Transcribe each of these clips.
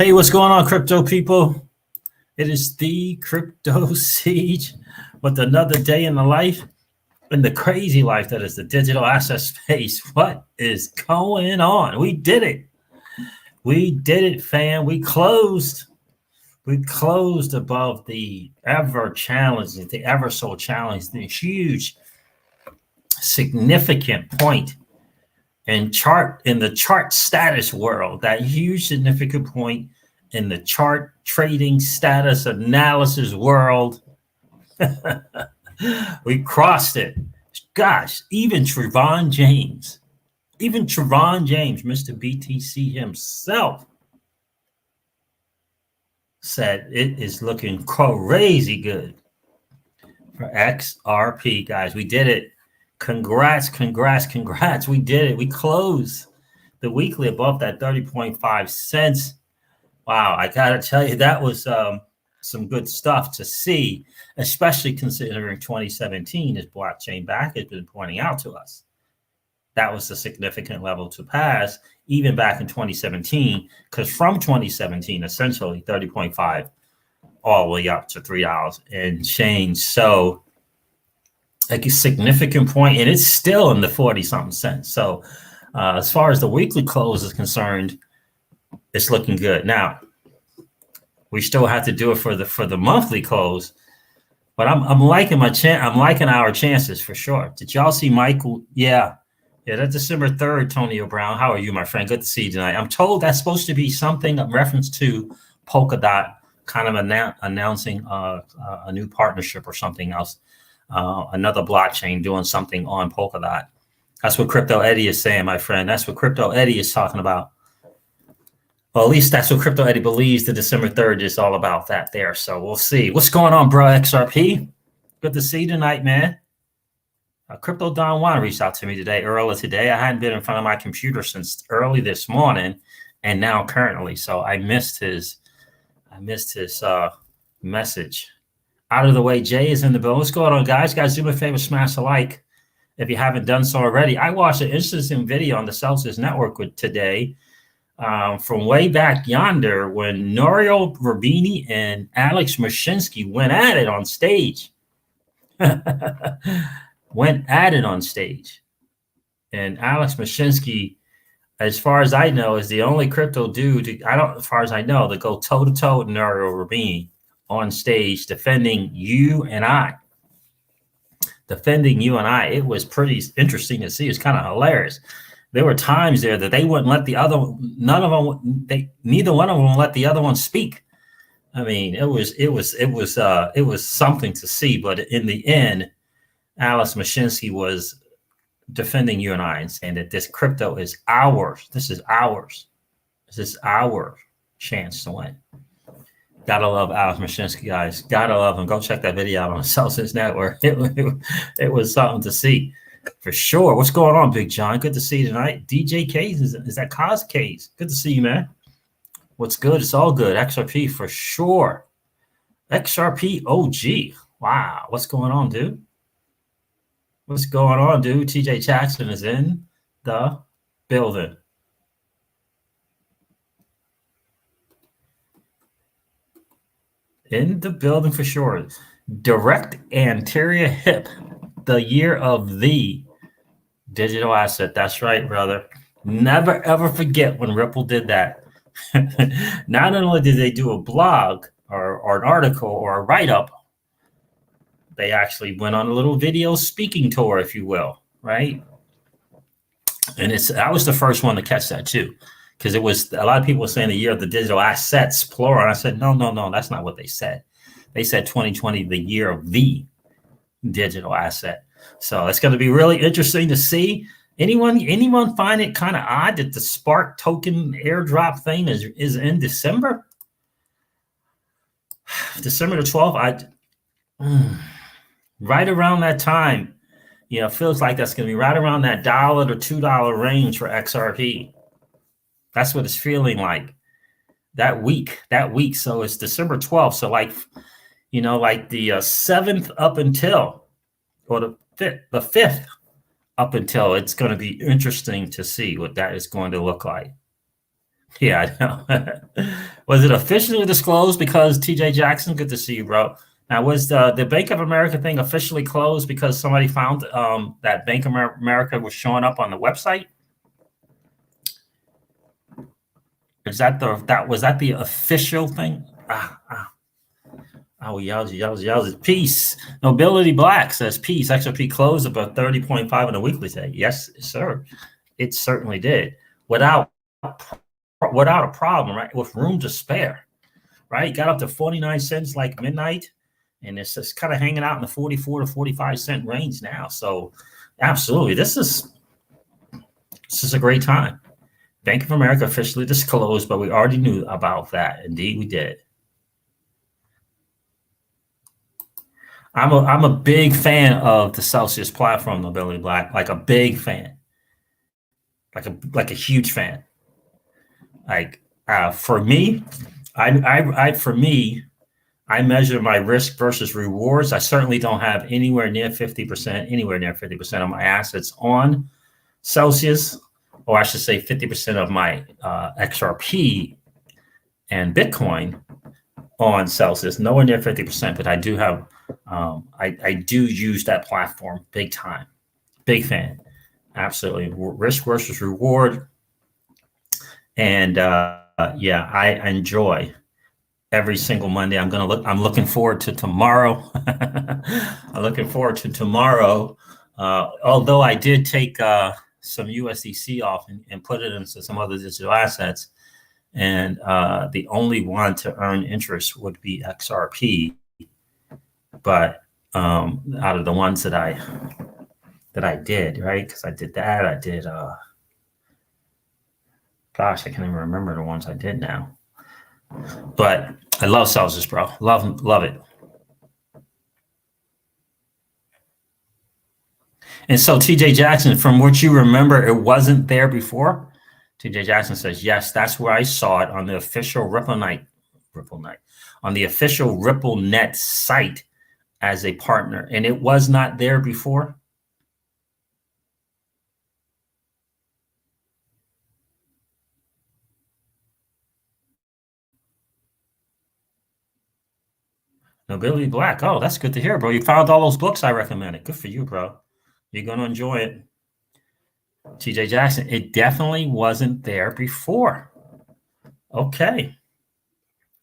Hey, what's going on, crypto people? It is the Crypto Siege with another day in the life, in the crazy life that is the digital asset space. What is going on? We did it. We did it, fam. We closed above the ever challenging, the ever so challenging, the huge, significant point in the chart status world, that huge significant point in the chart trading status analysis world. We crossed it. Gosh, even Trevon James, Mr. BTC himself, said it is looking crazy good for XRP, guys. We did it. Congrats. We did it. We closed the weekly above that 30.5 cents. Wow, I gotta tell you, that was some good stuff to see, especially considering 2017, as blockchain back has been pointing out to us. That was a significant level to pass, even back in 2017, because from 2017, essentially 30.5 all the way up to $3 and change. So like a significant point, and it's still in the 40-something cents. So as far as the weekly close is concerned, it's looking good. Now, we still have to do it for the monthly close, but I'm liking I'm liking our chances for sure. Did y'all see Michael? Yeah, that's December 3rd, Tonio Brown. How are you, my friend? Good to see you tonight. I'm told that's supposed to be something in reference to Polkadot, kind of announcing a new partnership or something else. Another blockchain doing something on Polkadot. That's what Crypto Eddie is saying, my friend. That's what Crypto Eddie is talking about. Well, at least that's what Crypto Eddie believes the December 3rd is all about that there. So we'll see. What's going on, bro, XRP? Good to see you tonight, man. Crypto Don Juan reached out to me earlier today. I hadn't been in front of my computer since early this morning and now currently. So I missed his message. Out of the way, Jay is in the building. What's going on, guys? Guys, do me a favor, smash a like if you haven't done so already. I watched an interesting video on the Celsius Network today from way back yonder when Nouriel Rubini and Alex Mashinsky went at it on stage. And Alex Mashinsky, as far as I know, is the only crypto dude, as far as I know, to go toe-to-toe with Nouriel Rubini on stage defending you and I. It was pretty interesting to see. It's kind of hilarious. There were times there that they wouldn't let neither one of them let the other one speak. I mean, it was something to see. But in the end, Alex Mashinsky was defending you and I and saying that this crypto is ours. This is ours. This is our chance to win. Gotta love Alex Mashinsky, guys. Gotta love him. Go check that video out on the Celsius Network. It was something to see. For sure. What's going on, Big John? Good to see you tonight. DJ Case, is that Cos Case? Good to see you, man. What's good? It's all good. XRP for sure. XRP OG. Wow. What's going on, dude? TJ Jackson is in the building. In the building for sure. Direct anterior hip. The year of the digital asset. That's right, brother. Never, ever forget when Ripple did that. Not only did they do a blog or an article or a write-up, they actually went on a little video speaking tour, if you will, right? And I was the first one to catch that too, because it was a lot of people were saying the year of the digital assets, plural. And I said, no, that's not what they said. They said 2020, the year of the digital asset. So it's going to be really interesting to see. Anyone find it kind of odd that the Spark token airdrop thing is in December? December the 12th, right around that time, it feels like that's going to be right around that $1 to $2 range for XRP. That's what it's feeling like that week. So it's December 12th. So like the 7th up until, or the 5th up until, it's going to be interesting to see what that is going to look like. Yeah, I know. Was it officially disclosed because TJ Jackson? Good to see you, bro. Now, was the Bank of America thing officially closed because somebody found that Bank of America was showing up on the website? Is that was that the official thing? Oh, yowza. Peace. Nobility Black says peace. XRP closed about 30.5 on the weekly day. Yes, sir. It certainly did. Without a problem, right? With room to spare, right? Got up to 49 cents like midnight, and it's just kind of hanging out in the 44 to 45 cent range now. So absolutely, this is a great time. Bank of America officially disclosed, but we already knew about that. Indeed, we did. I'm a big fan of the Celsius platform, Nobility Black, like a big fan, like a huge fan. Like for me, I measure my risk versus rewards. I certainly don't have anywhere near 50% of my assets on Celsius, or I should say 50% of my XRP and Bitcoin on Celsius, nowhere near 50%, but I do have, I do use that platform big time. Big fan. Absolutely. Risk versus reward. And yeah, I enjoy every single Monday. I'm looking forward to tomorrow. I'm looking forward to tomorrow. Although I did take some USDC off and put it into some other digital assets. And the only one to earn interest would be XRP. But out of the ones that I did, right? Because I did that. I did, gosh, I can't even remember the ones I did now. But I love Celsius, bro. Love it. And so TJ Jackson, from what you remember, it wasn't there before? TJ Jackson says, yes, that's where I saw it on the official RippleNet, on the official RippleNet site as a partner. And it was not there before? Nobility Black. Oh, that's good to hear, bro. You found all those books I recommended. Good for you, bro. You're going to enjoy it. TJ Jackson, it definitely wasn't there before. Okay.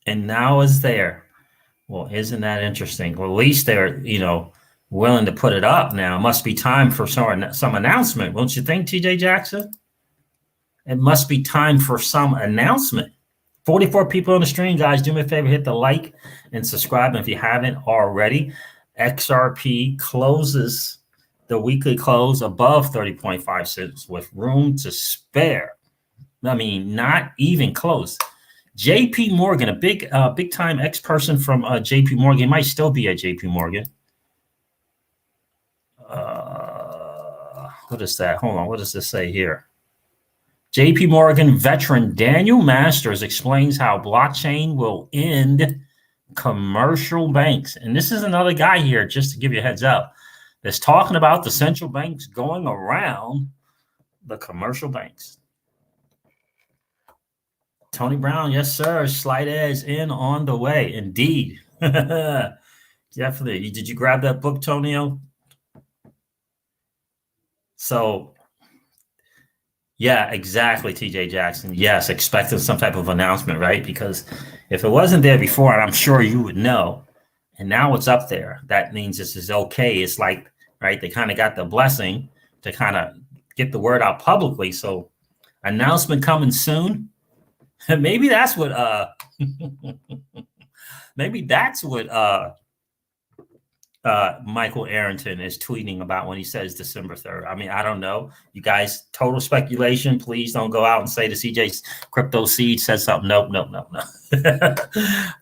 And now it's there. Well, isn't that interesting? Well, at least they're, willing to put it up now. It must be time for some announcement. Won't you think, TJ Jackson? It must be time for some announcement. 44 people on the stream, guys. Do me a favor, hit the like and subscribe if you haven't already. XRP closes the weekly close above 30.5 cents with room to spare. I mean, not even close. JP Morgan, a big time ex-person from JP Morgan, might still be at JP Morgan. What is that? Hold on. What does this say here? JP Morgan veteran Daniel Masters explains how blockchain will end commercial banks. And this is another guy here, just to give you a heads up, that's talking about the central banks going around the commercial banks. Tony Brown, yes, sir. Slight edge in on the way. Indeed. Definitely. Did you grab that book, Tonio? So, yeah, exactly, TJ Jackson. Yes, expecting some type of announcement, right? Because if it wasn't there before, and I'm sure you would know, and now it's up there, that means this is okay. It's like, right, they kind of got the blessing to kind of get the word out publicly. So, announcement coming soon. Maybe that's what Michael Arrington is tweeting about when he says December 3rd. I mean, I don't know. You guys, total speculation. Please don't go out and say the CJ's Crypto Seed said something. No.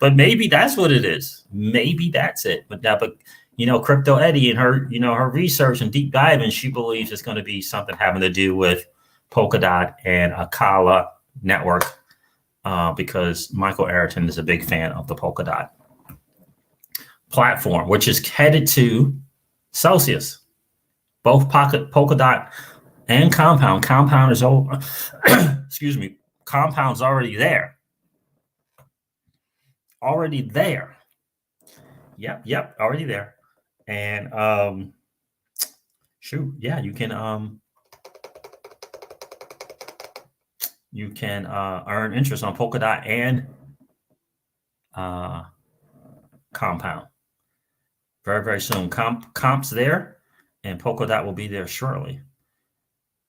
But maybe that's what it is. Maybe that's it. But Crypto Eddie and her research and deep diving, she believes it's going to be something having to do with Polkadot and Akala network. Because Michael Arrington is a big fan of the Polkadot platform, which is headed to Celsius. Both Polkadot and Compound. Compound is over. Excuse me. Compound's already there. Already there. Yep, already there. And shoot, yeah, you can earn interest on Polkadot and Compound very, very soon. Comp's there, and Polkadot will be there shortly.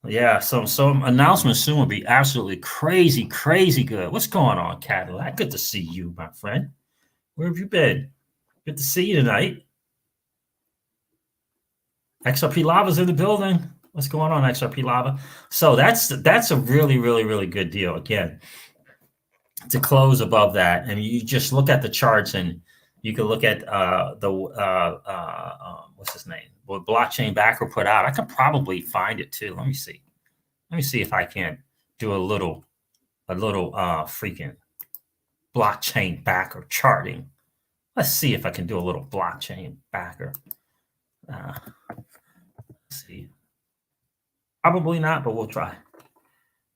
Yeah, some announcements soon will be absolutely crazy good. What's going on, Cadillac? Good to see you, my friend. Where have you been? Good to see you tonight. XRP Lava's in the building. What's going on, XRP Lava? So that's a really good deal. Again, to close above that, and you just look at the charts, and you can look at what's his name? What Blockchain Backer put out. I could probably find it too. Let me see if I can do a little freaking Blockchain Backer charting. Let's see if I can do a little Blockchain Backer. Let's see. Probably not, but we'll try.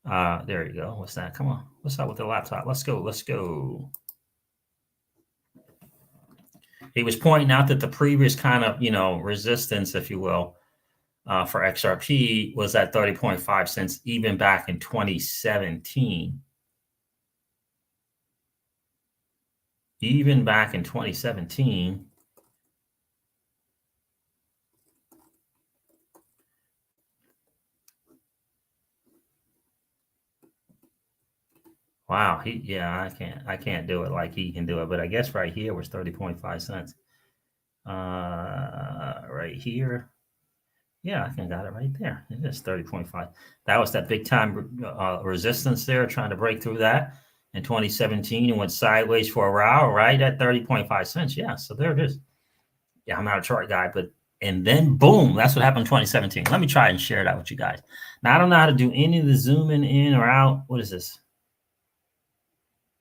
There you go. What's that? Come on. What's up with the laptop? Let's go. He was pointing out that the previous kind of, resistance, if you will, for XRP was at 30.5 cents, even back in 2017. Even back in 2017. Wow, I can't do it like he can do it, but I guess right here was 30.5 cents. Right here. Yeah, I got it right there. It is 30.5. That was that big time resistance there, trying to break through that in 2017 and went sideways for a while, right at 30.5 cents. Yeah, so there it is. Yeah, I'm not a chart guy, and then boom, that's what happened in 2017. Let me try and share that with you guys. Now, I don't know how to do any of the zooming in or out. What is this?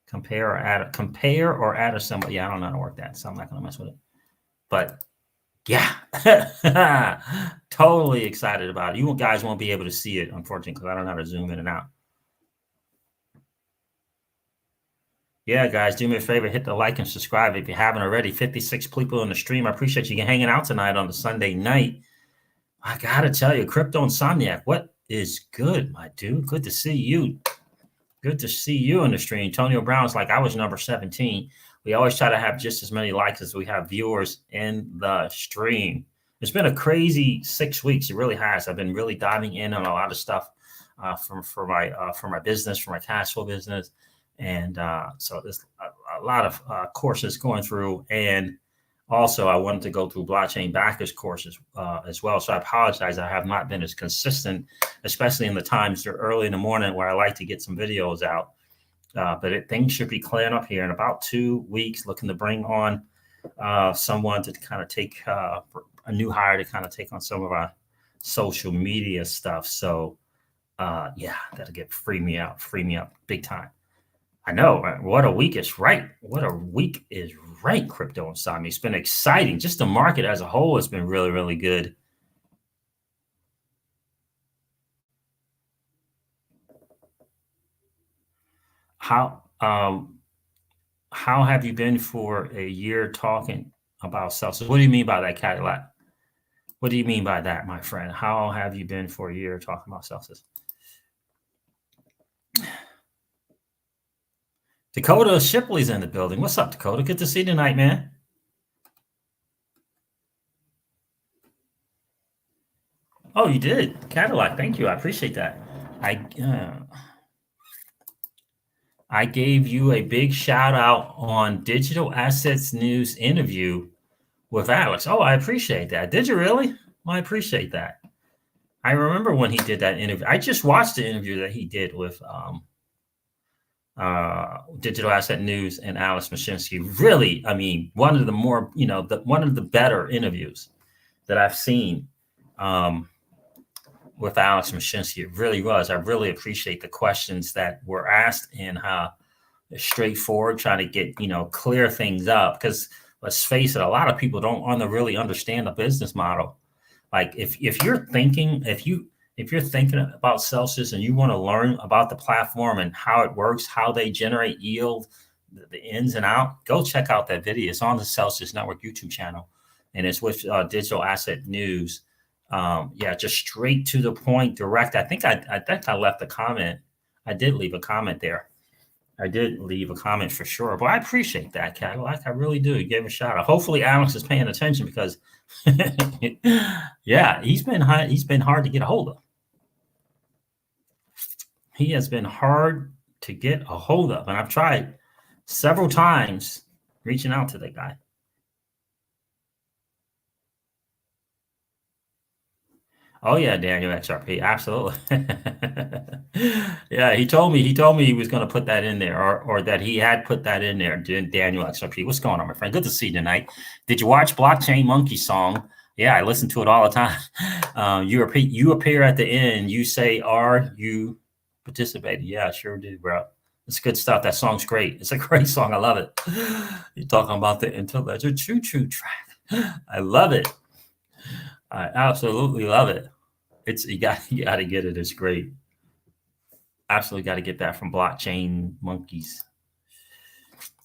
Compare or add a symbol. Yeah, I don't know how to work that, so I'm not going to mess with it. But yeah, totally excited about it. You guys won't be able to see it, unfortunately, because I don't know how to zoom in and out. Yeah, guys, do me a favor, hit the like and subscribe if you haven't already. 56 people in the stream. I appreciate you hanging out tonight on the Sunday night. I got to tell you, Crypto Insomniac, what is good, my dude? Good to see you. Good to see you in the stream. Antonio Brown's like, I was number 17. We always try to have just as many likes as we have viewers in the stream. It's been a crazy 6 weeks. It really has. I've been really diving in on a lot of stuff for my business, for my cash flow business. And so there's a lot of courses going through. And also, I wanted to go through Blockchain Backers courses as well. So I apologize. I have not been as consistent, especially in the times early in the morning where I like to get some videos out. But things should be clearing up here in about 2 weeks, looking to bring on someone to kind of take a new hire to kind of take on some of our social media stuff. So yeah, that'll free me up big time. I know. What a week is right. What a week is right, Crypto Insomnia. It's been exciting. Just the market as a whole has been really, really good. How have you been for a year talking about Celsius? What do you mean by that, Cadillac? What do you mean by that, my friend? How have you been for a year talking about Celsius? Dakota Shipley's in the building. What's up, Dakota? Good to see you tonight, man. Oh, you did? Cadillac, thank you. I appreciate that. I gave you a big shout out on Digital Assets News interview with Alex. Oh, I appreciate that. Did you really? Well, I appreciate that. I remember when he did that interview. I just watched the interview that he did with Digital Asset News and Alex Mashinsky. Really, I mean, one of the more, one of the better interviews that I've seen with Alex Mashinsky. It really was. I really appreciate the questions that were asked and how straightforward, trying to get, clear things up. Because let's face it, a lot of people don't really understand the business model. Like if you're thinking, if you're thinking about Celsius and you want to learn about the platform and how it works, how they generate yield, the ins and out, go check out that video. It's on the Celsius Network YouTube channel, and it's with Digital Asset News. Yeah, just straight to the point, direct. I think I left a comment. I did leave a comment there. I did leave a comment for sure, but I appreciate that, Cadillac. I really do. You gave a shout out. Hopefully, Alex is paying attention because, yeah, he's been hard to get a hold of. He has been hard to get a hold of, and I've tried several times reaching out to that guy. Oh yeah, Daniel XRP, absolutely. Yeah, he told me he was going to put that in there, or that he had put that in there. Daniel XRP, what's going on, my friend? Good to see you tonight. Did you watch Blockchain Monkey song? Yeah, I listen to it all the time. You appear at the end. You say, "Are you participating?" Yeah, sure do, bro. It's good stuff. That song's great. It's a great song. I love it. You're talking about the Interledger Choo Choo track. I love it. I absolutely love it. It's you got to get it. It's great. Absolutely got to get that from Blockchain Monkeys.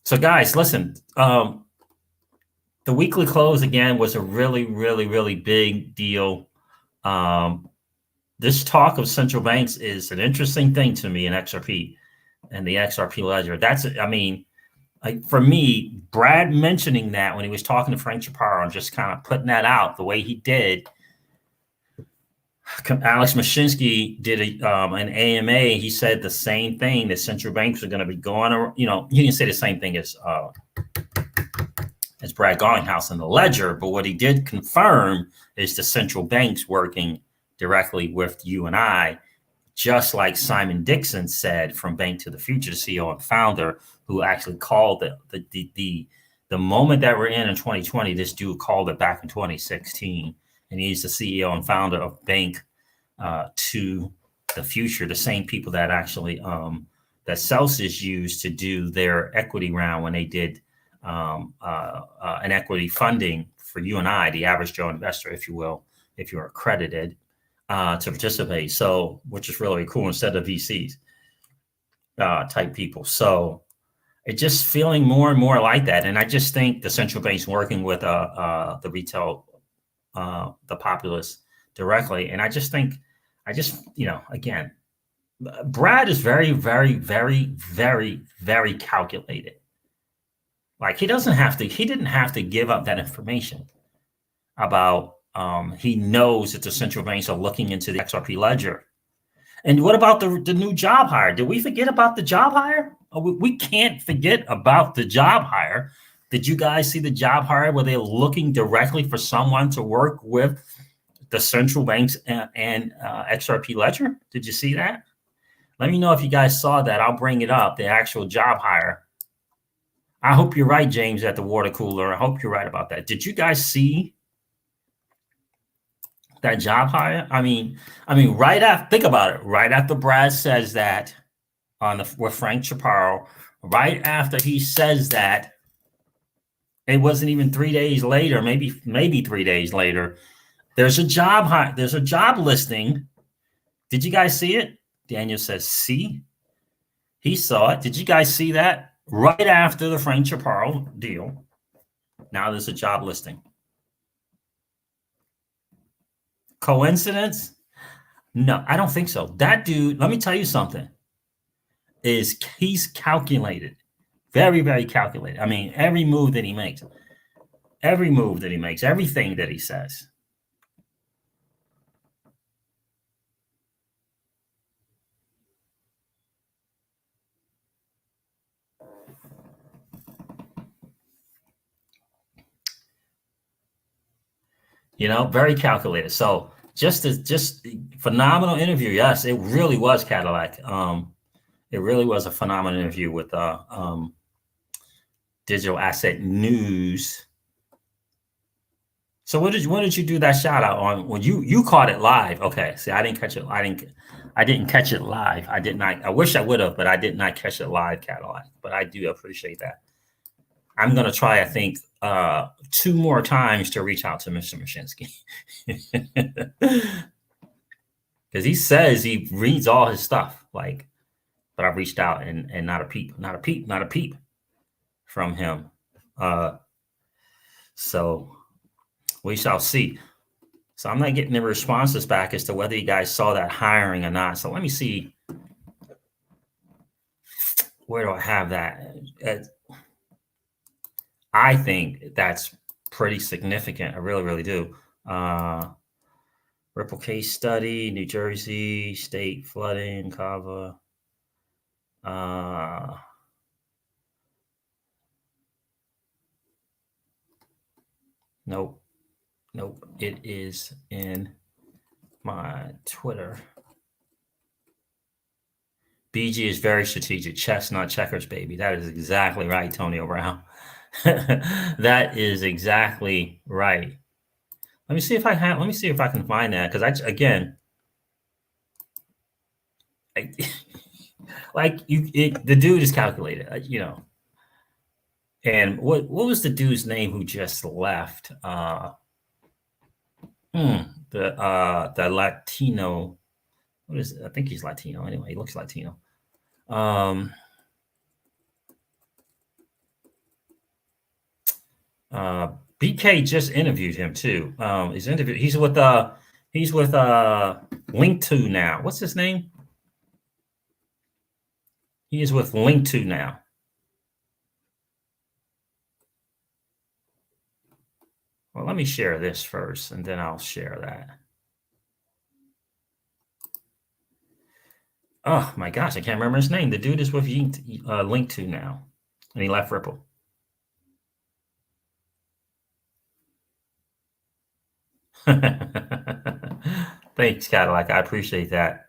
So guys, listen. The weekly close again was a really big deal. This talk of central banks is an interesting thing to me in XRP and the XRP ledger. That's, I mean, like for me, Brad mentioning that when he was talking to Frank Chaparro and just kind of putting that out the way he did. Alex Mashinsky did an AMA. He said the same thing, that central banks are going to be going, you know, you can say the same thing as Brad Garlinghouse in the ledger. But what he did confirm is the central banks working directly with you and I, just like Simon Dixon said from Bank to the Future, the CEO and founder, who actually called the moment that we're in 2020. This dude called it back in 2016. And he's the CEO and founder of Bank to the Future, the same people that actually that Celsius used to do their equity round when they did an equity funding for you and I, the average Joe investor, if you will, if you're accredited to participate. So, which is really cool, instead of VCs type people. So it's just feeling more and more like that. And I just think the central bank's working with the retail, the populace directly. And I just think, you know, again, Brad is very calculated. Like he didn't have to give up that information about, he knows that the central banks are looking into the XRP ledger. And what about the new job hire? Did we forget about the job hire? We can't forget about the job hire. Did you guys see the job hire where they're looking directly for someone to work with the central banks and XRP ledger? Did you see that? Let me know if you guys saw that. I'll bring it up, the actual job hire. I hope you're right, James, at the water cooler. I hope you're right about that. Did you guys see that job hire? I mean, right after, think about it. Right after Brad says that with Frank Chaparro, right after he says that, it wasn't even 3 days later, maybe 3 days later, there's a job hire. There's a job listing. Did you guys see it? Daniel says, see? He saw it. Did you guys see that? Right after the Frank Chaparro deal, now there's a job listing. Coincidence? No, I don't think so. That dude, let me tell you something, he's calculated. Very calculated. I mean, every move that he makes, everything that he says. You know, very calculated. So just phenomenal interview. Yes, it really was, Cadillac. It really was a phenomenal interview with Digital Asset News. So when did you do that shout out on? When you caught it live? Okay. See, I didn't catch it. I didn't catch it live. I did not. I wish I would have, but I did not catch it live, Cadillac. But I do appreciate that. I'm going to try, I think, 2 more times to reach out to Mr. Mashinsky. because he says he reads all his stuff. Like, but I reached out and not a peep, not a peep, not a peep from him. So we shall see. So I'm not getting the responses back as to whether you guys saw that hiring or not. So let me see. Where do I have that? I think that's pretty significant. I really, really do. Ripple case study, New Jersey state flooding, Kava. Nope. It is in my Twitter. BG is very strategic. Chess, not checkers, baby. That is exactly right, Antonio Brown. That is exactly right. Let me see if I have. Let me see if I can find that, because the dude is calculated, And what was the dude's name who just left? The Latino. What is it? I think he's Latino. Anyway, he looks Latino. BK just interviewed him too. He's with Link2 now. What's his name? He is with Link2 now. Well, let me share this first, and then I'll share that. Oh my gosh, I can't remember his name. The dude is with Link2 now, and he left Ripple. Thanks, Cadillac. I appreciate that.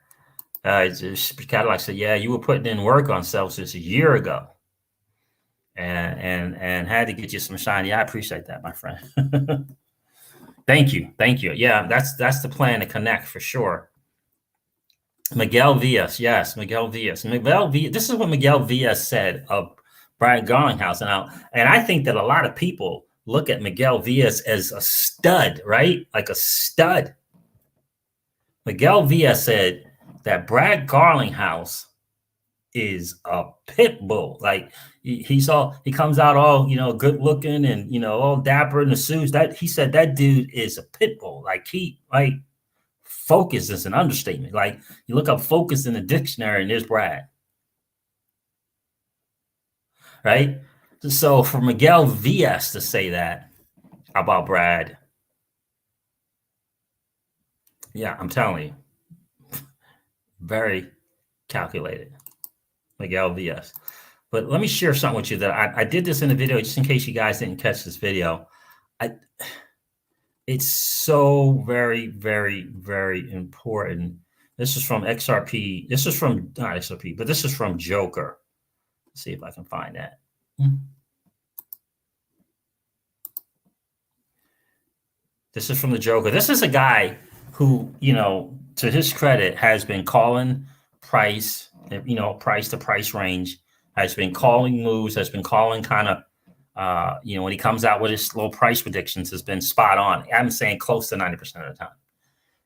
Cadillac said, "Yeah, you were putting in work on Celsius a year ago, and had to get you some shiny." I appreciate that, my friend. Thank you. Yeah, that's the plan to connect for sure. Miguel Villas, yes, Miguel Villas. This is what Miguel Villas said of Brian Garlinghouse, and I think that a lot of people look at Miguel Villas as a stud, right? Like a stud. Miguel Villas said that Brad Garlinghouse is a pit bull. Like he comes out all good looking and all dapper in the suits. That he said that dude is a pit bull. Like focus is an understatement. Like you look up focus in the dictionary and there's Brad. Right? So for Miguel Villas to say that about Brad, yeah, I'm telling you, very calculated. Miguel Villas. But let me share something with you that I did this in a video just in case you guys didn't catch this video. It's so very, very, very important. This is from XRP. This is from not XRP, but this is from Joker. Let's see if I can find that. This is from the Joker. This is a guy who, to his credit, has been calling price to price range, has been calling moves, has been calling kind of, when he comes out with his low price predictions, has been spot on. I'm saying close to 90% of the time.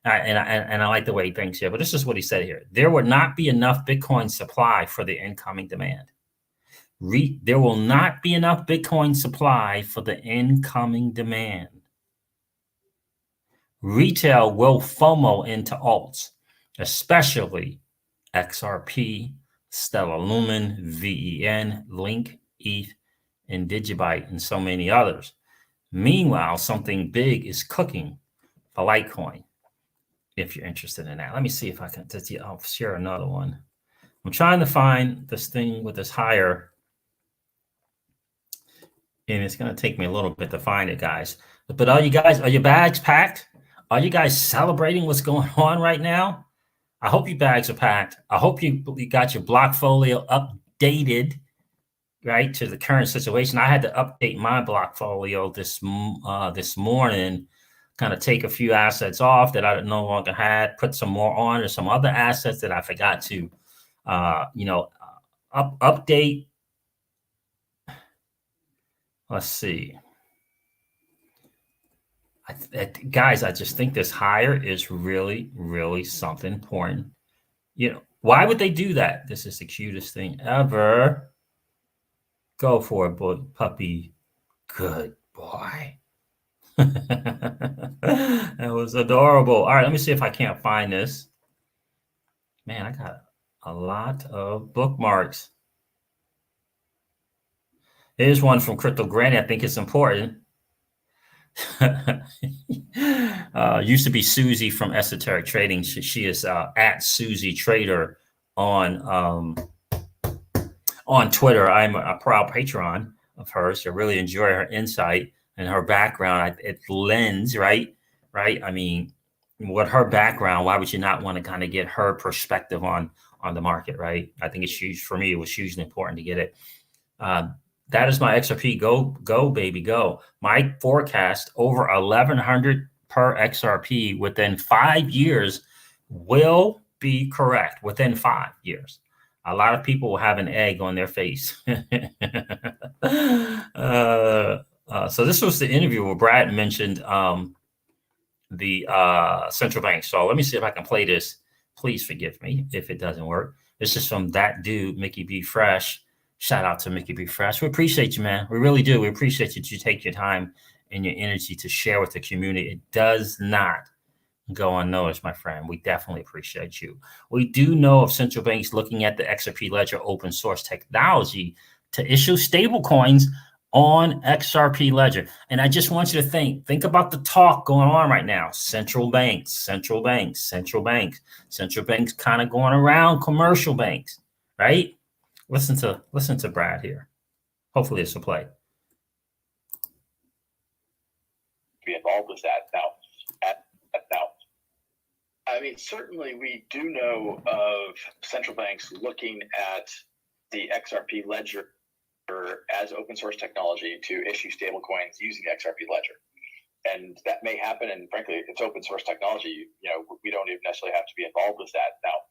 And I like the way he thinks here, but this is what he said here. There would not be enough Bitcoin supply for the incoming demand. There will not be enough Bitcoin supply for the incoming demand. Retail will FOMO into alts, especially XRP, Stellar Lumen, VEN, Link, ETH, and Digibyte, and so many others. Meanwhile, something big is cooking for Litecoin, if you're interested in that. Let me see if I can, I'll share another one. I'm trying to find this thing with this higher, and it's going to take me a little bit to find it, guys. But are your bags packed? Are you guys celebrating what's going on right now? I hope your bags are packed. I hope you got your blockfolio updated, right, to the current situation. I had to update my blockfolio this morning, kind of take a few assets off that I no longer had, put some more on, or some other assets that I forgot to, update. Let's see. I guys, I just think this higher is really, really something important. Why would they do that? This is the cutest thing ever. Go for it, boy, puppy. Good boy. That was adorable. All right, let me see if I can't find this. Man, I got a lot of bookmarks. Here's one from Crypto Granny. I think it's important. Used to be Susie from Esoteric Trading. She is at Susie Trader on Twitter. I'm a proud patron of hers. I really enjoy her insight and her background. It lends, right? I mean, what her background, why would you not want to kind of get her perspective on the market, right? I think it's huge. For me, it was hugely important to get it. That is my XRP. Go, baby, go. My forecast over 1,100 per XRP within 5 years will be correct within 5 years. A lot of people will have an egg on their face. So this was the interview where Brad mentioned the central bank. So let me see if I can play this. Please forgive me if it doesn't work. This is from that dude, Mickey B. Fresh. Shout out to Mickey B. Fresh. We appreciate you, man. We really do. We appreciate that you take your time and your energy to share with the community. It does not go unnoticed, my friend. We definitely appreciate you. We do know of central banks looking at the XRP Ledger open source technology to issue stablecoins on XRP Ledger. And I just want you to think about the talk going on right now. Central banks kind of going around commercial banks, right? Listen to Brad here. Hopefully this will play. Be involved with that now. I mean, certainly we do know of central banks looking at the XRP Ledger as open source technology to issue stablecoins using the XRP Ledger. And that may happen, and frankly, it's open source technology. We don't even necessarily have to be involved with that. Now,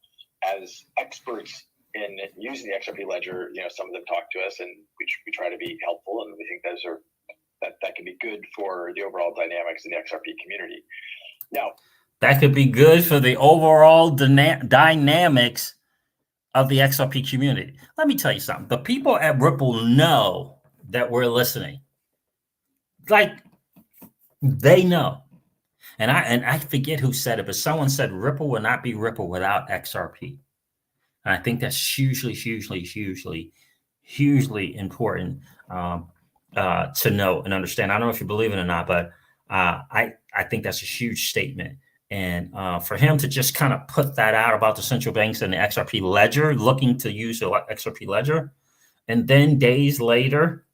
as experts in using the XRP Ledger, some of them talk to us, and we try to be helpful, and we think that can be good for the overall dynamics in the XRP community. Now, that could be good for the overall dynamics of the XRP community. Let me tell you something. The people at Ripple know that we're listening. Like, they know. And I forget who said it, but someone said Ripple will not be Ripple without XRP. And I think that's hugely important to know and understand. I don't know if you believe it or not, but I think that's a huge statement. And for him to just kind of put that out about the central banks and the XRP Ledger, looking to use the XRP Ledger, and then days later,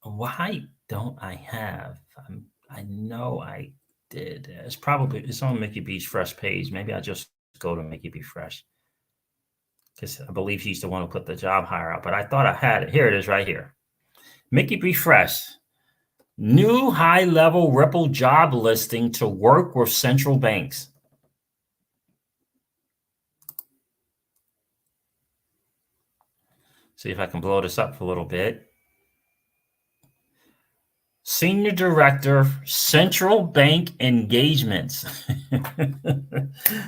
why don't I have? I know I did. It's on Mickey B's Fresh page. Maybe I just go to Mickey B. Fresh, because I believe he's the one who put the job hire out. But I thought I had it. Here it is right here. Mickey B. Fresh. New high-level Ripple job listing to work with central banks. See if I can blow this up a little bit. Senior Director, Central Bank Engagements.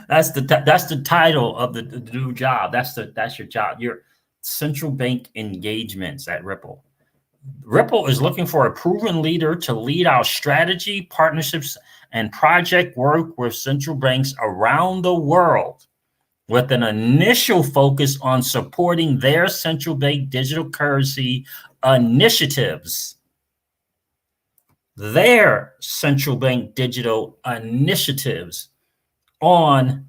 That's the title of the new job. That's your job. Your Central Bank Engagements at Ripple. Ripple is looking for a proven leader to lead our strategy, partnerships, and project work with central banks around the world, with an initial focus on supporting their central bank digital currency initiatives. Their central bank digital initiatives on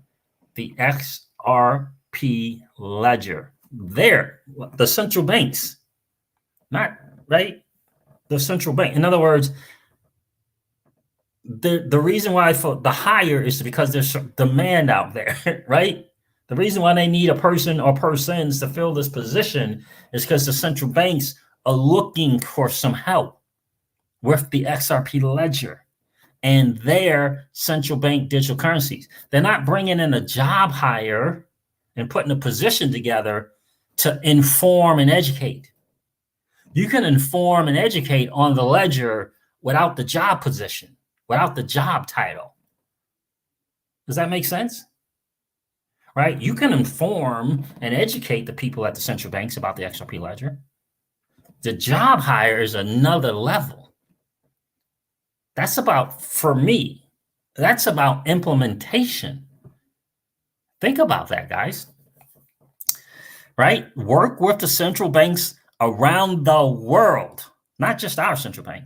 the XRP Ledger. The central banks, not right? The central bank. In other words, the reason why I thought the higher is because there's demand out there, right? The reason why they need a person or persons to fill this position is because the central banks are looking for some help with the XRP Ledger and their central bank digital currencies. They're not bringing in a job hire and putting a position together to inform and educate. You can inform and educate on the ledger without the job position, without the job title. Does that make sense? Right? You can inform and educate the people at the central banks about the XRP ledger. The job hire is another level. That's about, for me, that's about implementation. Think about that, guys. Right? Work with the central banks around the world, not just our central bank,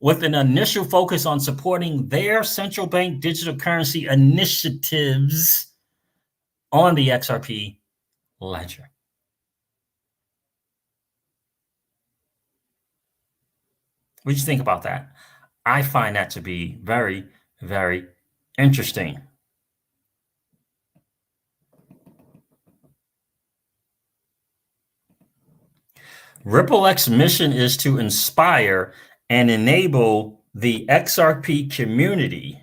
with an initial focus on supporting their central bank digital currency initiatives on the XRP ledger. What do you think about that? I find that to be very, very interesting. RippleX mission is to inspire and enable the XRP community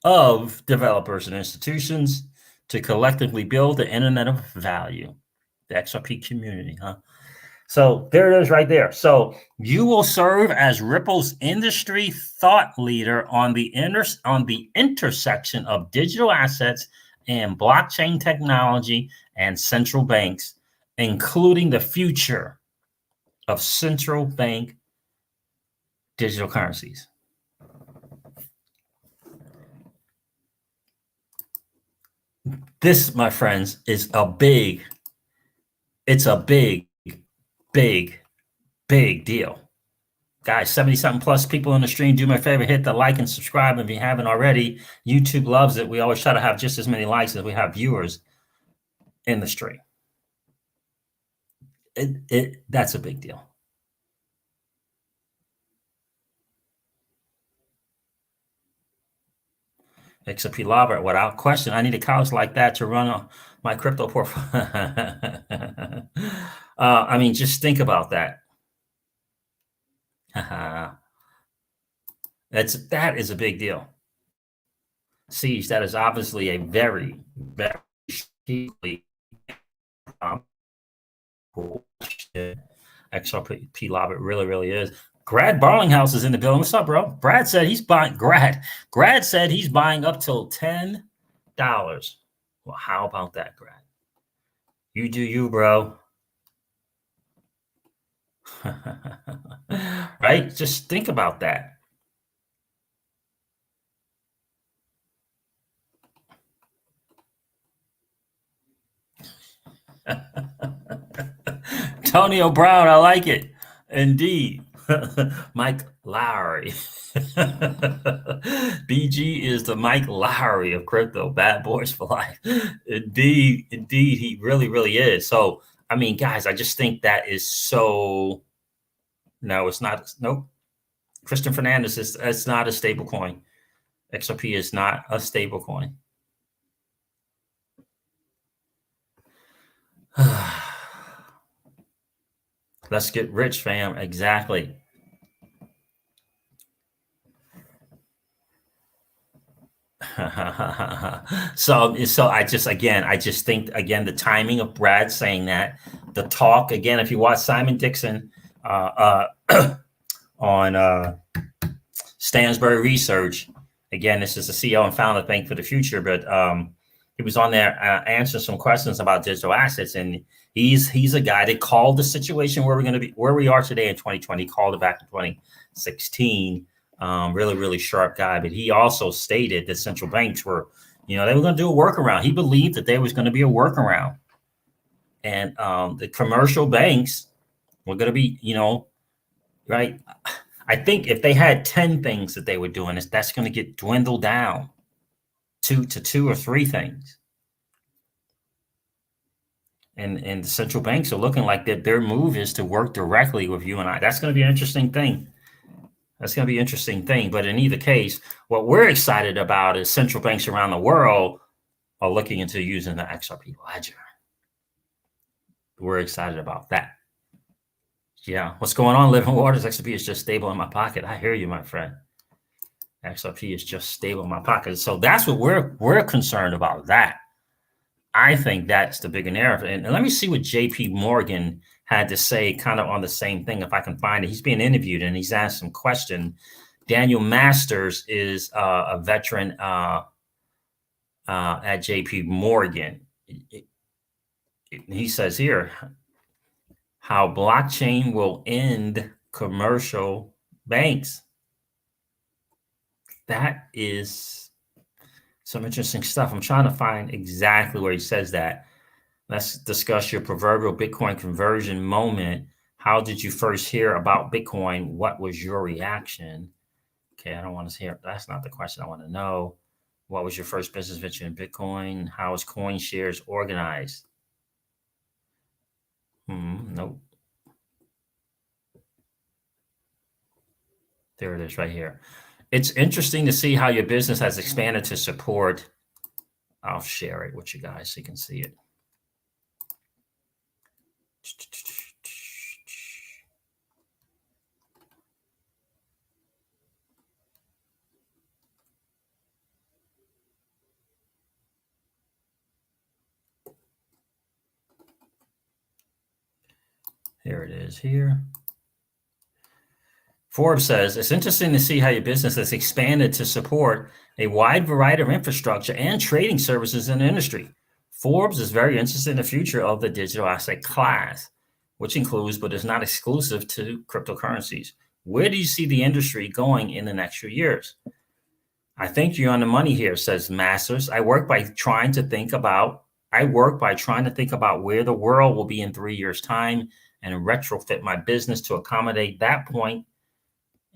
of developers and institutions to collectively build the internet of value. The XRP community, huh? So there it is right there. So you will serve as Ripple's industry thought leader on the intersection of digital assets and blockchain technology and central banks, including the future of central bank digital currencies. This, my friends, is a big deal. Guys, 70-something plus people in the stream, do me a favor, hit the like and subscribe if you haven't already. YouTube loves it. We always try to have just as many likes as we have viewers in the stream. That's a big deal. XRP Lava, without question, I need a couch like that to run my crypto portfolio. I mean, just think about that. That is a big deal. Siege, that is obviously a very, very cool XRP Lava. It really, really is. Garlinghouse is in the building. What's up, bro? Brad said he's buying. Grad said he's buying up till $10. Well, how about that, Grad? You do you, bro. Right? Just think about that. Antonio Brown, I like it. Indeed. Mike Lowry. BG is the Mike Lowry of crypto. Bad boys for life. Indeed, he really, really is. So, I mean, guys, I just think that is so. No, it's not. Nope. Christian Fernandez it's not a stable coin. XRP is not a stable coin. Let's get rich, fam. Exactly. So I just think the timing of Brad saying that, the talk again, if you watch Simon Dixon on Stansberry Research, again, this is the CEO and founder of Bank for the Future, but he was on there answering some questions about digital assets, and he's a guy that called the situation where we are today in 2020, called it back in 2016. Really, really sharp guy. But he also stated that central banks were, they were going to do a workaround. He believed that there was going to be a workaround, and the commercial banks were going to be, right. I think if they had 10 things that they were doing, that's going to get dwindled down to 2 or 3 things. And the central banks are looking like that their move is to work directly with you and I. That's going to be an interesting thing. But in either case, what we're excited about is central banks around the world are looking into using the XRP ledger. We're excited about that. Yeah. What's going on, Living Waters? XRP is just stable in my pocket. I hear you, my friend. XRP is just stable in my pocket. So that's what we're concerned about. That I think that's the bigger narrative. And let me see what JP Morgan had to say kind of on the same thing. If I can find it, he's being interviewed and he's asked some question. Daniel Masters is a veteran at JP Morgan. He says here, how blockchain will end commercial banks. That is some interesting stuff. I'm trying to find exactly where he says that. Let's discuss your proverbial Bitcoin conversion moment. How did you first hear about Bitcoin? What was your reaction? Okay, I don't want to hear. That's not the question I want to know. What was your first business venture in Bitcoin? How is CoinShares organized? Nope. There it is right here. It's interesting to see how your business has expanded to support. I'll share it with you guys so you can see it. Here it is here. Forbes says, it's interesting to see how your business has expanded to support a wide variety of infrastructure and trading services in the industry. Forbes is very interested in the future of the digital asset class, which includes but is not exclusive to cryptocurrencies. Where do you see the industry going in the next few years? I think you're on the money here, says Masters. I work by trying to think about where the world will be in 3 years' time and retrofit my business to accommodate that point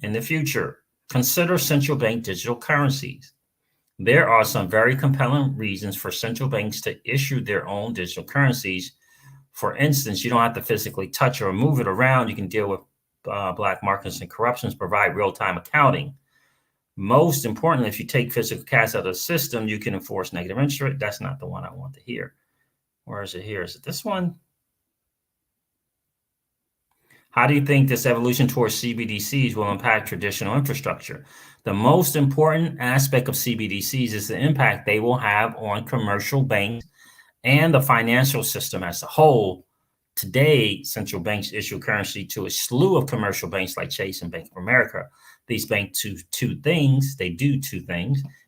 in the future. Consider central bank digital currencies. There are some very compelling reasons for central banks to issue their own digital currencies. For instance, you don't have to physically touch or move it around. You can deal with black markets and corruptions, provide real-time accounting. Most importantly, if you take physical cash out of the system, you can enforce negative interest rate. That's not the one I want to hear. Where is it here? Is it this one? How do you think this evolution towards CBDCs will impact traditional infrastructure? The most important aspect of CBDCs is the impact they will have on commercial banks and the financial system as a whole. Today, central banks issue currency to a slew of commercial banks like Chase and Bank of America. These banks do two things,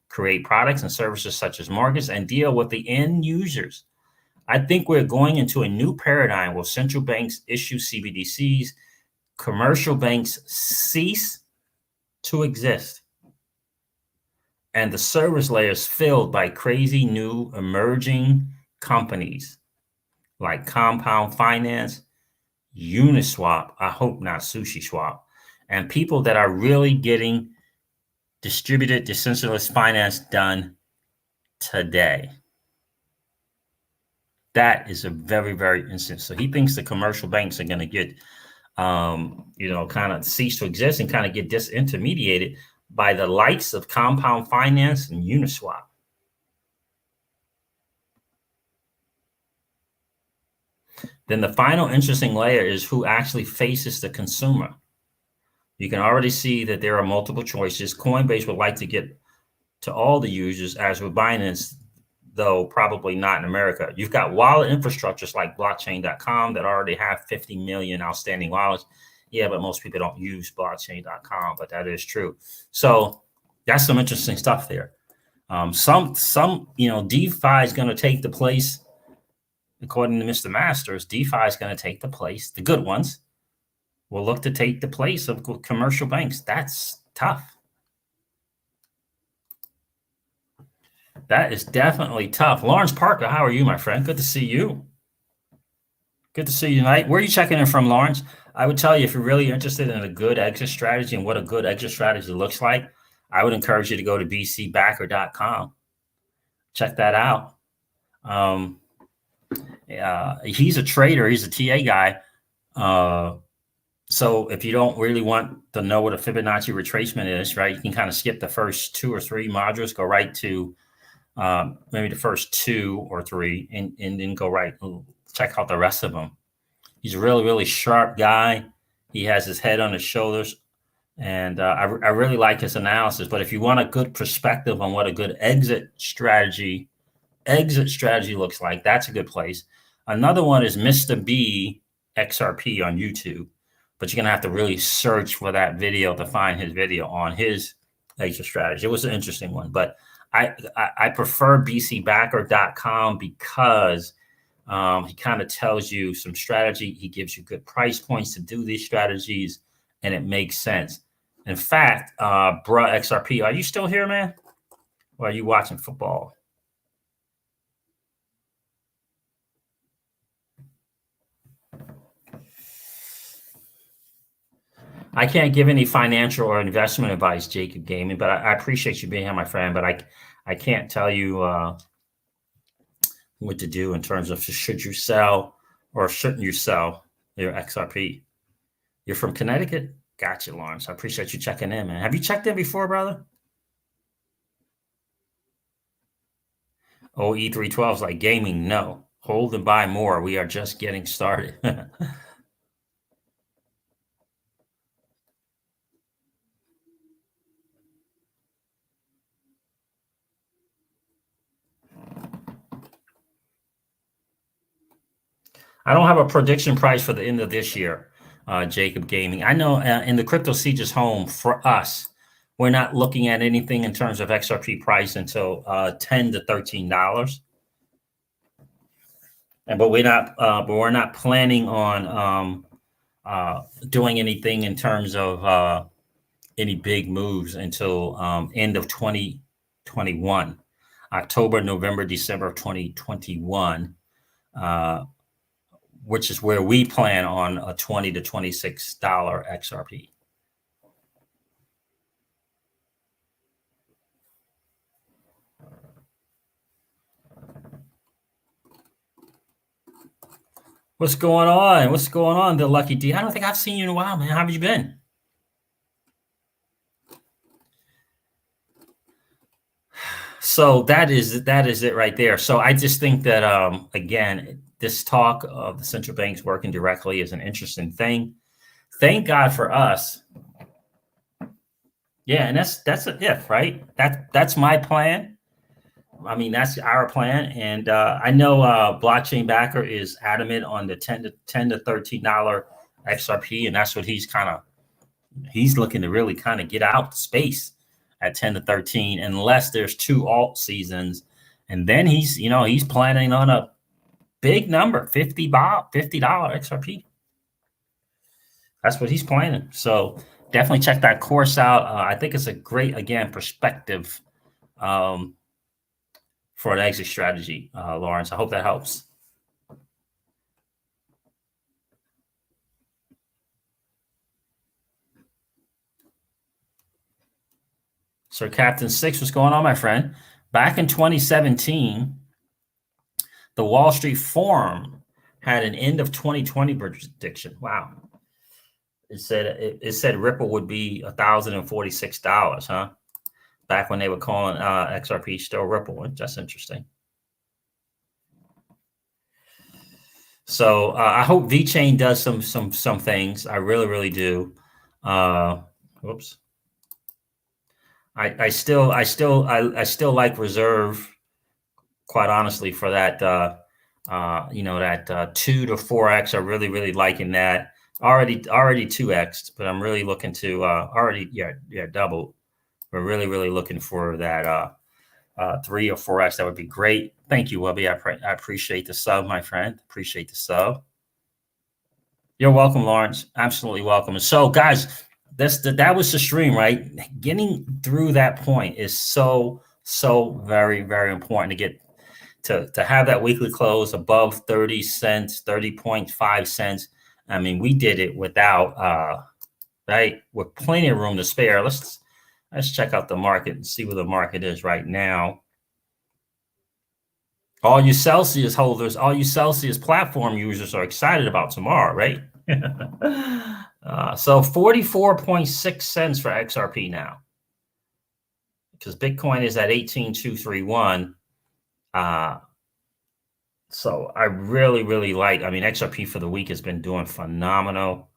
create products and services such as mortgages and deal with the end users. I think we're going into a new paradigm where central banks issue CBDCs, commercial banks cease to exist, and the service layer is filled by crazy new emerging companies like Compound Finance, Uniswap, I hope not Sushi Swap, and people that are really getting distributed decentralized finance done today. That is a very, very instant. So he thinks the commercial banks are going to get, kind of cease to exist and kind of get disintermediated by the likes of Compound Finance and Uniswap. Then the final interesting layer is who actually faces the consumer. You can already see that there are multiple choices. Coinbase would like to get to all the users, as with Binance, though probably not in America. You've got wallet infrastructures like blockchain.com that already have 50 million outstanding wallets. Yeah, but most people don't use blockchain.com, but that is true. So that's some interesting stuff there. DeFi is going to take the place, according to Mr. Masters, DeFi is going to take the place. The good ones will look to take the place of commercial banks. That's tough. That is definitely tough. Lawrence Parker, how are you, my friend? Good to see you. Good to see you tonight. Where are you checking in from, Lawrence? I would tell you, if you're really interested in a good exit strategy and what a good exit strategy looks like, I would encourage you to go to bcbacker.com. Check that out. He's a trader. He's a TA guy. So if you don't really want to know what a Fibonacci retracement is, right, you can kind of skip the first 2 or 3 modules, go right to maybe the first 2 or 3, and then go right, check out the rest of them. He's a really, really sharp guy. He has his head on his shoulders, and I really like his analysis. But if you want a good perspective on what a good exit strategy looks like, that's a good place. Another one is Mr. B XRP on YouTube, but you're going to have to really search for that video to find his video on his exit strategy. It was an interesting one, but I prefer bcbacker.com because he kind of tells you some strategy. He gives you good price points to do these strategies, and it makes sense. In fact, bruh XRP, are you still here, man? Or are you watching football? I can't give any financial or investment advice, Jacob Gaming, but I appreciate you being here, my friend. But I can't tell you what to do in terms of should you sell or shouldn't you sell your XRP. You're from Connecticut? Gotcha, Lawrence. I appreciate you checking in, man. Have you checked in before, brother? Oh, E312 is like gaming. No. Hold and buy more. We are just getting started. I don't have a prediction price for the end of this year, Jacob Gaming. I know in the Crypto Siege's home, for us, we're not looking at anything in terms of XRP price until $10 to $13. But we're not planning on doing anything in terms of any big moves until end of 2021, October, November, December of 2021. Which is where we plan on a $20 to $26 XRP. What's going on? What's going on, the Lucky D? I don't think I've seen you in a while, man. How have you been? So that is it right there. So I just think that again, this talk of the central banks working directly is an interesting thing. Thank God for us. Yeah, and that's a if, right? That's my plan. I mean, that's our plan. And I know Blockchain Backer is adamant on the $10 to $13 XRP, and that's what he's looking to really kind of get out space at 10 to 13, unless there's two alt seasons. And then he's planning on a big number, $50 XRP. That's what he's planning. So definitely check that course out. I think it's a great, again, perspective for an exit strategy, Lawrence. I hope that helps. Sir Captain Six, what's going on, my friend? Back in 2017, the Wall Street Forum had an end of 2020 prediction. Wow. It said Ripple would be $1,046, huh? Back when they were calling XRP still Ripple. That's interesting. So I hope VeChain does some things. I really do. Whoops. I still like Reserve, quite honestly, for that that 2 to 4x. I really liking that. Already 2x, but I'm really looking to double. We're really looking for that 3 or 4x. That would be great. Thank you, Wubby. I appreciate the sub, my friend. Appreciate the sub. You're welcome, Lawrence. Absolutely welcome. And so, guys, that was the stream, right? Getting through that point is so very important to get to have that weekly close above 30 cents, 30.5 cents. I mean, we did it without right, with plenty of room to spare. Let's check out the market and see where the market is right now. All you Celsius holders, all you Celsius platform users are excited about tomorrow, right? So 44.6 cents for XRP now, because Bitcoin is at 18,231. So I really like, I mean, XRP for the week has been doing phenomenal.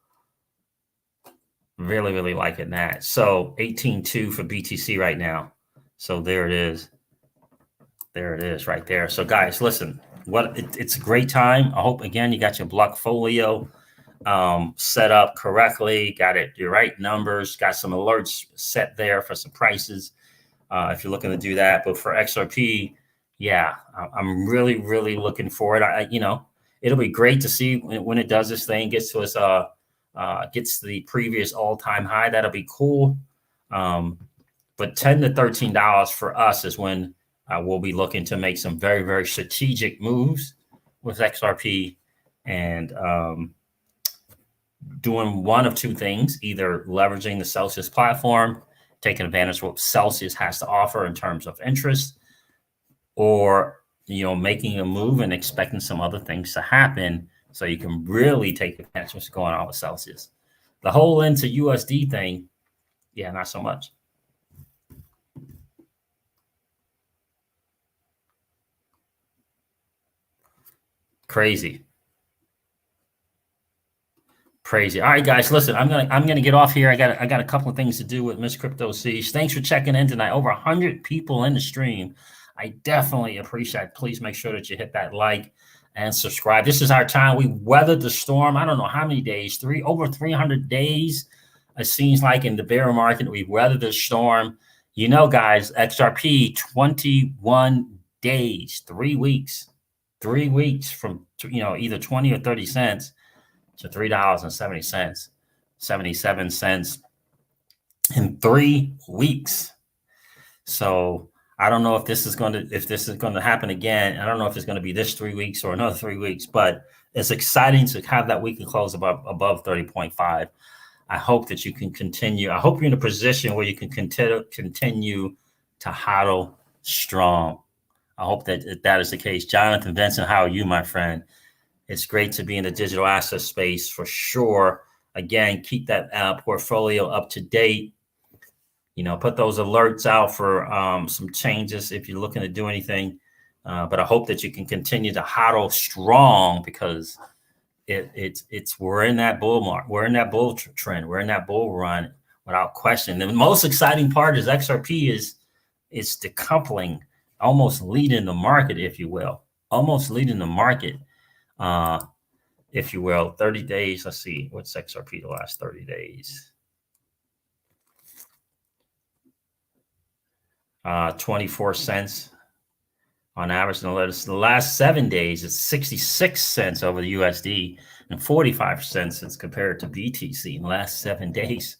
Really liking that. So 18.2 for BTC right now. So there it is. There it is right there. So guys, listen, it's a great time. I hope, again, you got your block folio. set up correctly, got it the right numbers, got some alerts set there for some prices if you're looking to do that. But for XRP, yeah, I'm really, really looking for it. It'll be great to see when it does this thing, gets to its gets the previous all-time high. That'll be cool. But $10 to $13 for us is when we'll be looking to make some very, very strategic moves with XRP and doing one of two things: either leveraging the Celsius platform, taking advantage of what Celsius has to offer in terms of interest, or making a move and expecting some other things to happen so you can really take advantage of what's going on with Celsius. The whole into USD thing, yeah, not so much. Crazy. All right, guys, listen, I'm gonna get off here. I got a couple of things to do with Miss Crypto Siege. Thanks for checking in tonight. Over 100 people in the stream. I definitely appreciate it. Please make sure that you hit that like and subscribe. This is our time. We weathered the storm. I don't know how many days, over 300 days. It seems like in the bear market, we weathered the storm. Guys, XRP 21 days, 3 weeks, 3 weeks from either 20 or 30 cents to $3.70, 77 cents in 3 weeks. So I don't know if this is going to happen again. I don't know if it's going to be this 3 weeks or another 3 weeks, but it's exciting to have that weekly close above 30.5. I hope that you can continue. I hope you're in a position where you can continue to hodl strong. I hope that is the case. Jonathan Vincent, how are you, my friend? It's great to be in the digital asset space for sure. Again, keep that portfolio up to date. Put those alerts out for some changes if you're looking to do anything. But I hope that you can continue to hodl strong, because we're in that bull market. We're in that bull trend. We're in that bull run without question. The most exciting part is XRP is decoupling, almost leading the market, if you will. Almost leading the market. If you will, 30 days. Let's see, what's XRP the last 30 days? 24 cents on average. The last 7 days, it's 66 cents over the USD and 45 cents as compared to BTC in the last 7 days.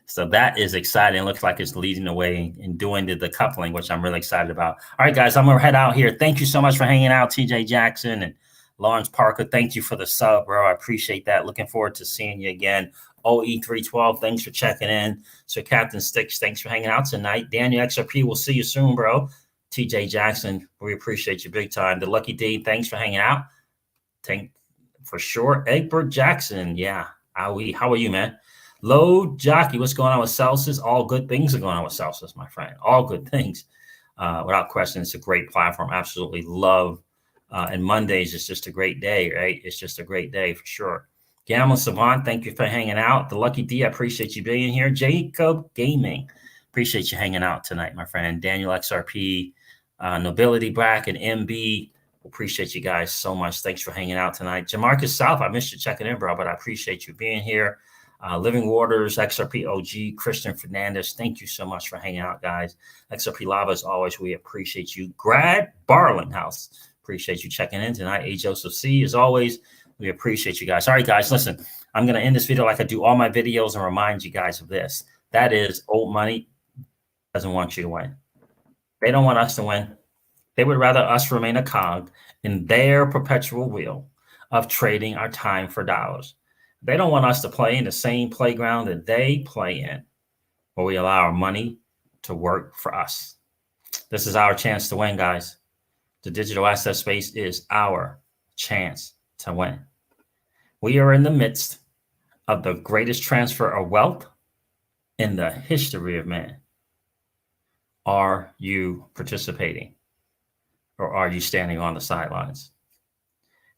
So that is exciting. It looks like it's leading the way in doing the coupling, which I'm really excited about. All right, guys, I'm going to head out here. Thank you so much for hanging out, TJ Jackson and Lawrence Parker. Thank you for the sub, bro. I appreciate that. Looking forward to seeing you again. OE312, thanks for checking in. So Captain Sticks, thanks for hanging out tonight. Daniel XRP, we'll see you soon, bro. TJ Jackson, we appreciate you big time. The Lucky D, thanks for hanging out. For sure. Egbert Jackson, yeah. How are you, man? Low Jockey, what's going on with Celsius? All good things are going on with Celsius, my friend. All good things. Without question, it's a great platform. Absolutely love. And Mondays is just a great day, right? It's just a great day for sure. Gambling Savant, thank you for hanging out. The Lucky D, I appreciate you being here. Jacob Gaming, appreciate you hanging out tonight, my friend. Daniel XRP, Nobility Black, and MB, appreciate you guys so much. Thanks for hanging out tonight. Jamarcus South, I missed you checking in, bro, but I appreciate you being here. Living Waters, XRP OG, Christian Fernandez, thank you so much for hanging out, guys. XRP Lava, as always, we appreciate you. Grad Garlinghouse, appreciate you checking in tonight. A. Joseph C, as always, we appreciate you guys. All right, guys, listen, I'm going to end this video like I do all my videos and remind you guys of this. That is, old money doesn't want you to win. They don't want us to win. They would rather us remain a cog in their perpetual wheel of trading our time for dollars. They don't want us to play in the same playground that they play in, where we allow our money to work for us. This is our chance to win, guys. The digital asset space is our chance to win. We are in the midst of the greatest transfer of wealth in the history of man. Are you participating, or are you standing on the sidelines?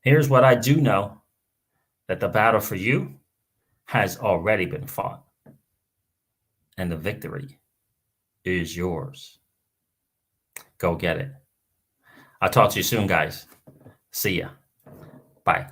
Here's what I do know, that the battle for you has already been fought, and the victory is yours. Go get it. I'll talk to you soon, guys. See ya. Bye.